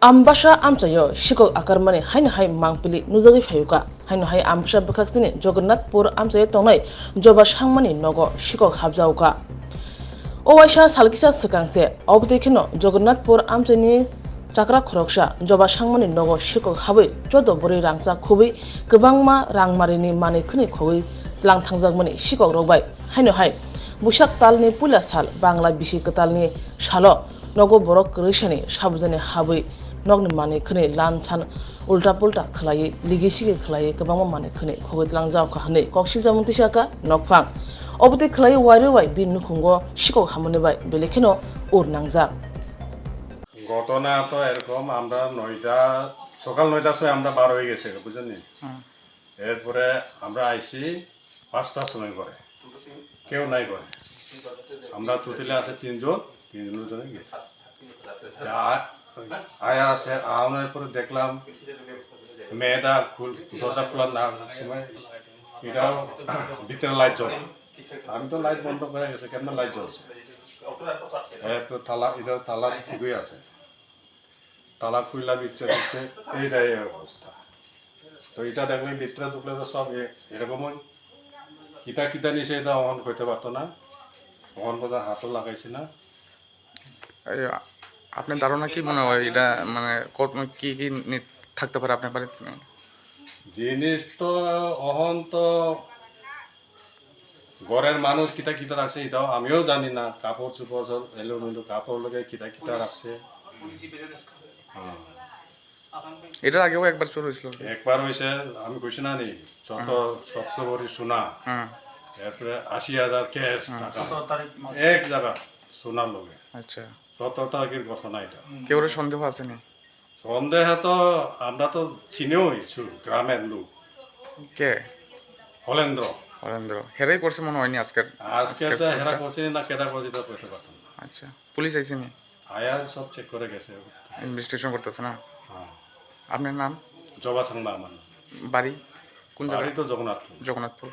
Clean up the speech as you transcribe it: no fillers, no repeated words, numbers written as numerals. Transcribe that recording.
Ambasha amchayo shiko akarmani hain hai mangpili nuzagi phayuka hain hai ambasha bakaksini Jagannathpur amchayo tongnai joba shangmani nogo shiko habjauka Owaisha salkisa sakangse obdekhino Jagannathpur amchani chakra khoroksha joba shangmani nogo shiko habai jodo bori rangcha khubai gobangma rangmarini mani khini khoi tlang thangjagmani shiko rogbai hain hai bushak talni pula sal bangla bisi katalni shalo nogo borok rishani sabjani habai nogni mani khne lan chan ulta pulta khlai ligisi khlai kabang mani khne khogitlang jaw ka hne kokshi jamunti shaka nokphang obte khlai wairu wai bin nukhungo shiko hamone bai belekhino urnangja ঘটনা তো এরকম আমরা সকাল ৯টার সময় আমরা বার হয়ে গেছে বুঝলেন এরপরে আমরা আইছি ৫টার সময় করে কেউ নাই করে আমরা তুতিলে আছে তিনজনে গেছি আয়া আছে আওয়ানোর পরে দেখলাম মেয়েটা দরজা খোলার না সময় এটাও ভিতরে লাইট জ্বলে আমি তো লাইট বন্ধ করে গেছে কেন লাইট জ্বলছে এরপর তালা ঠিকই আছে তালা খুললা ভিতরে দিচ্ছে এইটাই অবস্থা তো এটা দেখবেন ভিতরে ঢুকলে তো সব এরকমই কিতা নিছে এটা অহন করতে পারতো না অহন বোধহয় হাতও লাগাইছে না আপনার ধারণা কি মনে হয় এটা মানে কি কি থাকতে পারে আপনার বাড়িতে জিনিস তো অহন তো ঘরের মানুষ কিতা রাখছে এটাও আমিও জানি না কাপড় চোপড় এলো কাপড় লোকে কিতা রাখছে এটার আগেও একবার চোর হয়েছিল একবার হয়েছে আমি কইছি না নি সপ্ত ভরি সোনা এরপরে ৮০,০০০ ক্যাশ এক জায়গা সোনার লোকে আচ্ছা ১৭ তারিখের ঘটনা এটা কেউ সন্দেহ আসেনি সন্দেহ তো আমরা তো চিনেও গ্রামের লোক কে হলেন্দ্র হেরাই করছে মনে হয়নি আজকে তো হেরা করছে না কেটা করছে তো কইতে পারতাম না আচ্ছা পুলিশ আইসেনি আয়া সব চেক করে গেছে ইনভেস্টিগেশন করতেছে না হ্যাঁ আপনার নাম জবা সাংবা আমার বাড়ি কোন বাড়ি জায়গায় তো জগন্নাথপুর জগন্নাথপুর